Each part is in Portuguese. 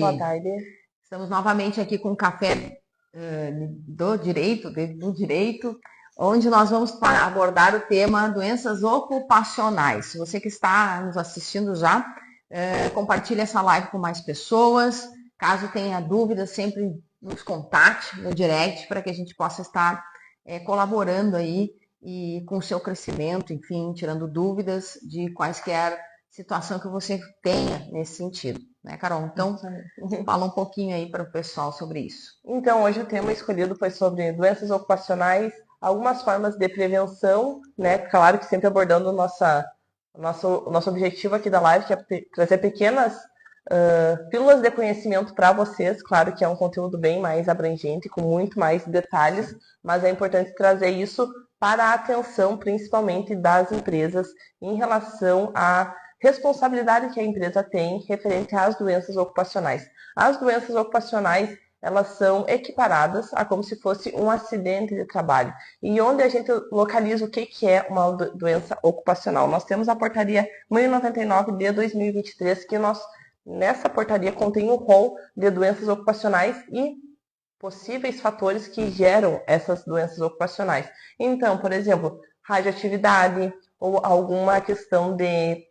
tarde. Boa tarde. Estamos novamente aqui com o Café do Direito, onde nós vamos abordar o tema doenças ocupacionais. Se você que está nos assistindo já, compartilhe essa live com mais pessoas. Caso tenha dúvidas, sempre nos contate no direct para que a gente possa estar colaborando aí e com o seu crescimento, enfim, tirando dúvidas de quaisquer situação que você tenha nesse sentido, né, Carol? Então, fala um pouquinho aí para o pessoal sobre isso. Então, hoje o tema escolhido foi sobre doenças ocupacionais, algumas formas de prevenção, né? Claro que sempre abordando o nosso objetivo aqui da live, que é trazer pequenas pílulas de conhecimento para vocês. Claro que é um conteúdo bem mais abrangente, com muito mais detalhes, mas é importante trazer isso para a atenção, principalmente das empresas, em relação à responsabilidade que a empresa tem referente às doenças ocupacionais. As doenças ocupacionais, elas são equiparadas a como se fosse um acidente de trabalho. E onde a gente localiza o que é uma doença ocupacional? Nós temos a portaria 1099 de 2023, que nessa portaria contém o rol de doenças ocupacionais e possíveis fatores que geram essas doenças ocupacionais. Então, por exemplo, radioatividade ou alguma questão de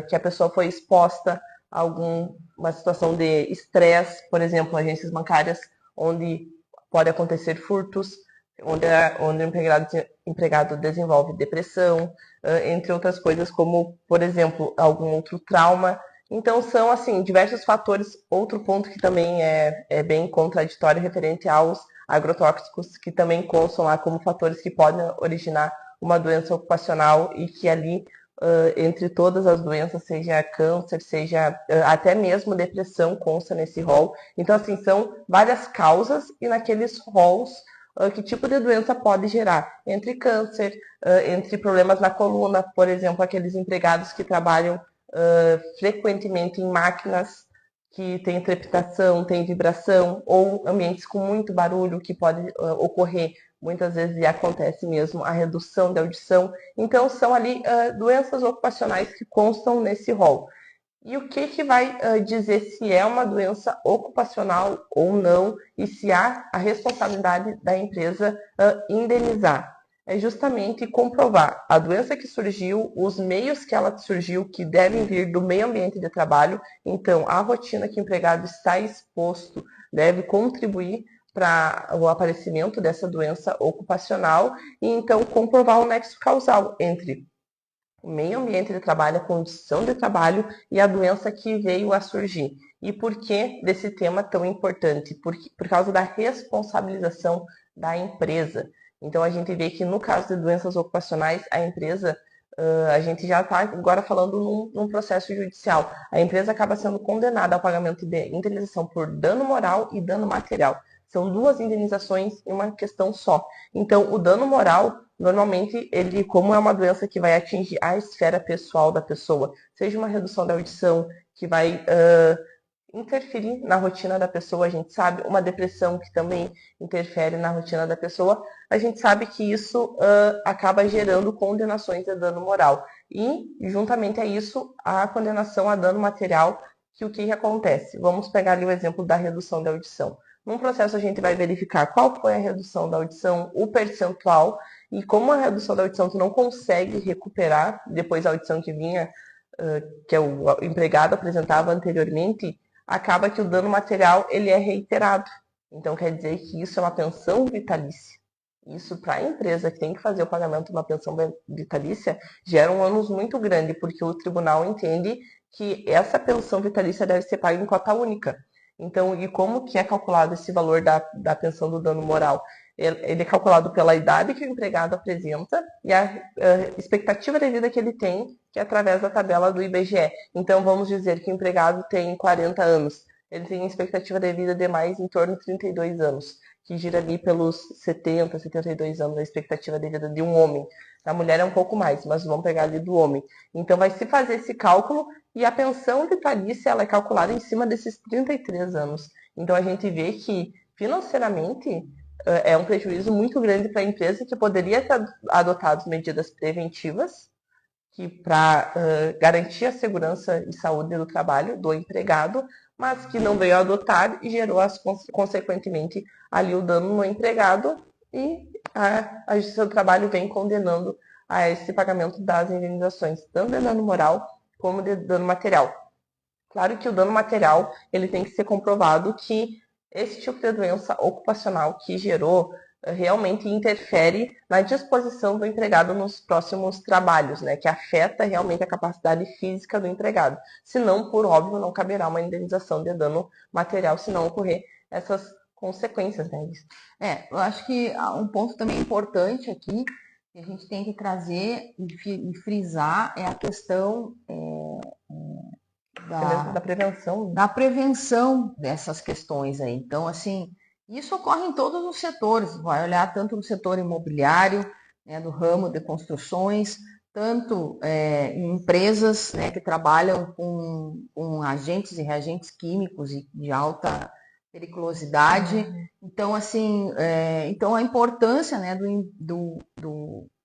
que a pessoa foi exposta a alguma situação de estresse, por exemplo, agências bancárias, onde pode acontecer furtos, onde o empregado desenvolve depressão, entre outras coisas, como, por exemplo, algum outro trauma. Então, são, assim, diversos fatores. Outro ponto que também é bem contraditório referente aos agrotóxicos, que também constam lá como fatores que podem originar uma doença ocupacional e que ali, entre todas as doenças, seja câncer, seja até mesmo depressão, consta nesse rol. Então, assim, são várias causas e naqueles rols que tipo de doença pode gerar? Entre câncer, entre problemas na coluna, por exemplo, aqueles empregados que trabalham frequentemente em máquinas que tem trepidação, tem vibração, ou ambientes com muito barulho, que pode ocorrer muitas vezes, e acontece mesmo, a redução da audição. Então, são ali doenças ocupacionais que constam nesse rol. E o que vai dizer se é uma doença ocupacional ou não, e se há a responsabilidade da empresa indenizar? É justamente comprovar a doença que surgiu, os meios que ela surgiu, que devem vir do meio ambiente de trabalho. Então, a rotina que o empregado está exposto deve contribuir para o aparecimento dessa doença ocupacional, e então comprovar o nexo causal entre o meio ambiente de trabalho, a condição de trabalho e a doença que veio a surgir. E por que desse tema tão importante? Por causa da responsabilização da empresa. Então, a gente vê que no caso de doenças ocupacionais, a empresa, a gente já está agora falando num processo judicial. A empresa acaba sendo condenada ao pagamento de indenização por dano moral e dano material. São duas indenizações em uma questão só. Então, o dano moral, normalmente, ele, como é uma doença que vai atingir a esfera pessoal da pessoa, seja uma redução da audição, que vai interferir na rotina da pessoa, a gente sabe, uma depressão que também interfere na rotina da pessoa, a gente sabe que isso acaba gerando condenações de dano moral. E, juntamente a isso, a condenação a dano material, que o que acontece? Vamos pegar ali o exemplo da redução da audição. Num processo, a gente vai verificar qual foi a redução da audição, o percentual, e como a redução da audição tu não consegue recuperar depois da audição que vinha, que o empregado apresentava anteriormente, acaba que o dano material ele é reiterado. Então, quer dizer que isso é uma pensão vitalícia. Isso, para a empresa que tem que fazer o pagamento de uma pensão vitalícia, gera um ônus muito grande, porque o tribunal entende que essa pensão vitalícia deve ser paga em cota única. Então, e como que é calculado esse valor da pensão do dano moral? Ele é calculado pela idade que o empregado apresenta e a expectativa de vida que ele tem, que é através da tabela do IBGE. Então, vamos dizer que o empregado tem 40 anos. Ele tem expectativa de vida de mais em torno de 32 anos, que gira ali pelos 70, 72 anos a expectativa de vida de um homem. A mulher é um pouco mais, mas vamos pegar ali do homem. Então, vai se fazer esse cálculo e a pensão vitalícia ela é calculada em cima desses 33 anos. Então, a gente vê que, financeiramente, é um prejuízo muito grande para a empresa, que poderia ter adotado medidas preventivas que para garantir a segurança e saúde do trabalho do empregado, mas que não veio a adotar e gerou, consequentemente, ali o dano no empregado e a Justiça do Trabalho vem condenando a esse pagamento das indenizações, tanto de dano moral como de dano material. Claro que o dano material ele tem que ser comprovado que esse tipo de doença ocupacional que gerou realmente interfere na disposição do empregado nos próximos trabalhos, né, que afeta realmente a capacidade física do empregado. Senão, por óbvio, não caberá uma indenização de dano material se não ocorrer essas consequências, né? Eu acho que um ponto também importante aqui que a gente tem que trazer e frisar é a questão Da prevenção. da prevenção dessas questões aí. Então, assim, isso ocorre em todos os setores. Vai olhar tanto no setor imobiliário, né, no ramo de construções, tanto em empresas, né, que trabalham com agentes e reagentes químicos de alta periculosidade. Então, assim, então a importância, né, do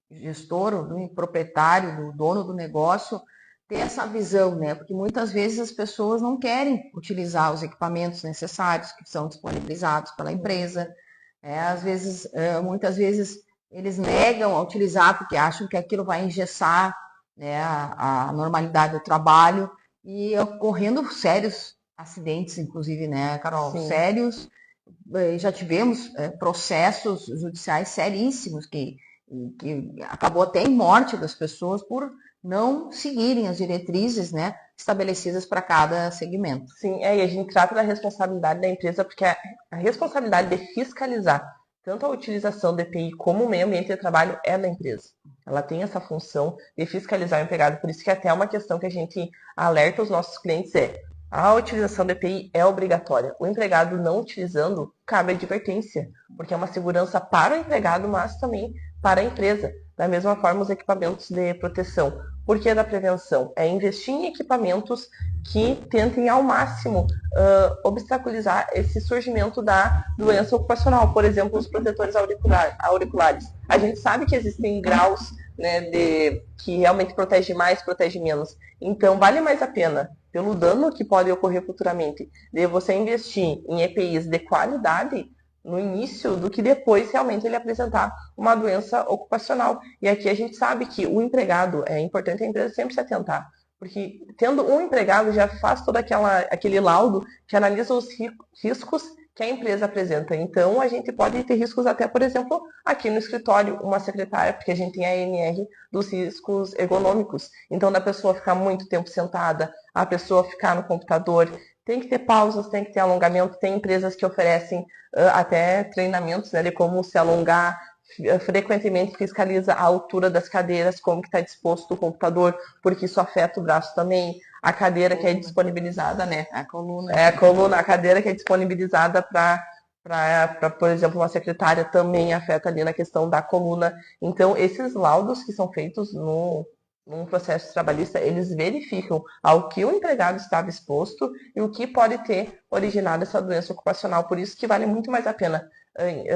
gestor, do proprietário, do dono do negócio, ter essa visão, né? Porque muitas vezes as pessoas não querem utilizar os equipamentos necessários que são disponibilizados pela empresa. Às vezes, muitas vezes eles negam a utilizar porque acham que aquilo vai engessar, né, a normalidade do trabalho e ocorrendo sérios acidentes, inclusive, né, Carol? Sim. Sérios. Já tivemos processos judiciais seríssimos que acabou até em morte das pessoas por não seguirem as diretrizes, né, estabelecidas para cada segmento. Sim, e a gente trata da responsabilidade da empresa porque a responsabilidade de fiscalizar tanto a utilização do EPI como o meio ambiente de trabalho é da empresa. Ela tem essa função de fiscalizar o empregado, por isso que até uma questão que a gente alerta os nossos clientes a utilização do EPI é obrigatória. O empregado não utilizando, cabe advertência, porque é uma segurança para o empregado, mas também para a empresa. Da mesma forma, os equipamentos de proteção. Por que da prevenção? É investir em equipamentos que tentem ao máximo obstaculizar esse surgimento da doença ocupacional. Por exemplo, os protetores auriculares. A gente sabe que existem graus, né, que realmente protege mais, protege menos. Então, vale mais a pena, pelo dano que pode ocorrer futuramente, de você investir em EPIs de qualidade no início do que depois realmente ele apresentar uma doença ocupacional. E aqui a gente sabe que o empregado, é importante a empresa sempre se atentar, porque tendo um empregado já faz todo aquele laudo que analisa os riscos que a empresa apresenta. Então, a gente pode ter riscos até, por exemplo, aqui no escritório, uma secretária, porque a gente tem a ANR dos riscos ergonômicos. Então, da pessoa ficar muito tempo sentada, a pessoa ficar no computador, tem que ter pausas, tem que ter alongamento. Tem empresas que oferecem até treinamentos, né, de como se alongar, frequentemente fiscaliza a altura das cadeiras, como que está disposto o computador, porque isso afeta o braço também. A cadeira que é disponibilizada, né? A coluna. A cadeira que é disponibilizada para, por exemplo, uma secretária também afeta ali na questão da coluna. Então, esses laudos que são feitos num processo trabalhista, eles verificam ao que o empregado estava exposto e o que pode ter originado essa doença ocupacional. Por isso que vale muito mais a pena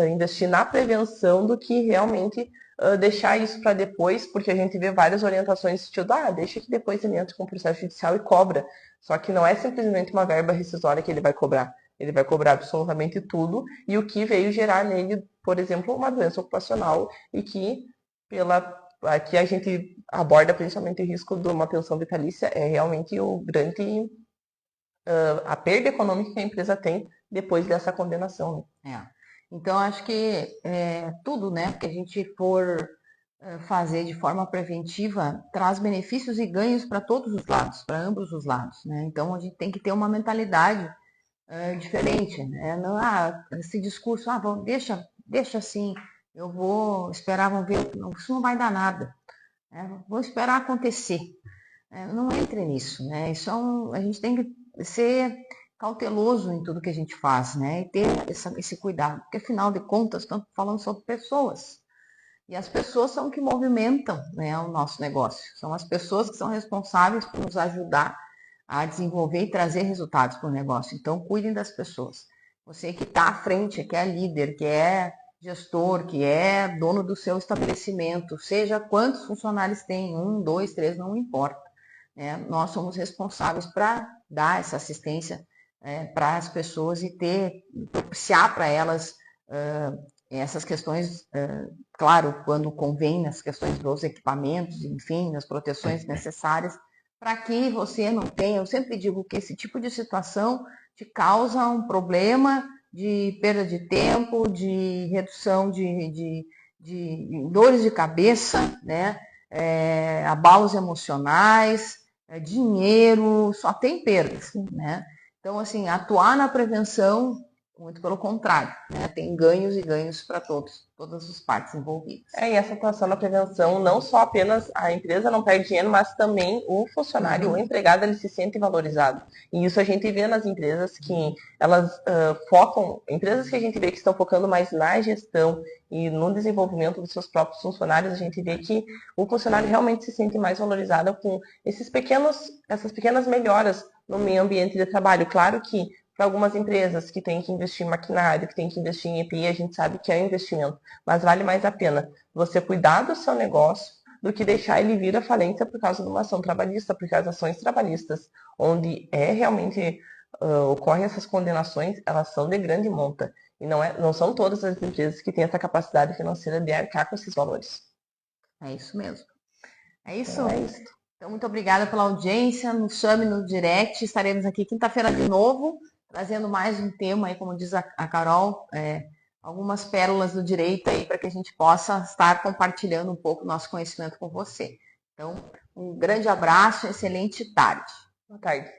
investir na prevenção do que realmente deixar isso para depois, porque a gente vê várias orientações tipo, deixa que depois ele entra com o processo judicial e cobra. Só que não é simplesmente uma verba rescisória que ele vai cobrar. Ele vai cobrar absolutamente tudo e o que veio gerar nele, por exemplo, uma doença ocupacional e que aqui a gente aborda principalmente o risco de uma pensão vitalícia, é realmente a perda econômica que a empresa tem depois dessa condenação. Né? Então, acho que tudo, né, que a gente for fazer de forma preventiva traz benefícios e ganhos para todos os lados, para ambos os lados, né? Então, a gente tem que ter uma mentalidade diferente, né? Não, esse discurso, deixa assim, eu vou esperar, vamos ver, isso não vai dar nada, né? Vou esperar acontecer. Não entre nisso, né? A gente tem que ser cauteloso em tudo que a gente faz, né? E ter esse cuidado, porque afinal de contas estamos falando sobre pessoas. E as pessoas são que movimentam, né, o nosso negócio. São as pessoas que são responsáveis por nos ajudar a desenvolver e trazer resultados para o negócio. Então, cuidem das pessoas. Você que está à frente, que é líder, que é gestor, que é dono do seu estabelecimento, seja quantos funcionários tem, 1, 2, 3, não importa. Nós somos responsáveis para dar essa assistência para as pessoas e propiciar para elas essas questões, claro, quando convém, nas questões dos equipamentos, enfim, nas proteções necessárias, para que você não tenha, eu sempre digo que esse tipo de situação te causa um problema de perda de tempo, de redução de dores de cabeça, né? Abalos emocionais, dinheiro, só tem perdas, né? Então, assim, atuar na prevenção, muito pelo contrário, né? Tem ganhos e ganhos para todas as partes envolvidas. E essa atuação na prevenção, não só apenas a empresa não perde dinheiro, mas também o funcionário, o empregado, ele se sente valorizado. E isso a gente vê nas empresas que elas focam, empresas que a gente vê que estão focando mais na gestão e no desenvolvimento dos seus próprios funcionários, a gente vê que o funcionário realmente se sente mais valorizado com essas pequenas melhoras no meio ambiente de trabalho. Claro que para algumas empresas que têm que investir em maquinário, que têm que investir em EPI, a gente sabe que é um investimento, mas vale mais a pena você cuidar do seu negócio do que deixar ele vir à falência por causa de uma ação trabalhista, porque as ações trabalhistas, onde realmente ocorrem essas condenações, elas são de grande monta. E não são todas as empresas que têm essa capacidade financeira de arcar com esses valores. É isso mesmo. É isso? É isso. Então, muito obrigada pela audiência. Nos chame no direct. Estaremos aqui quinta-feira de novo, trazendo mais um tema aí, como diz a Carol, algumas pérolas do direito aí para que a gente possa estar compartilhando um pouco do nosso conhecimento com você. Então, um grande abraço, excelente tarde. Boa tarde.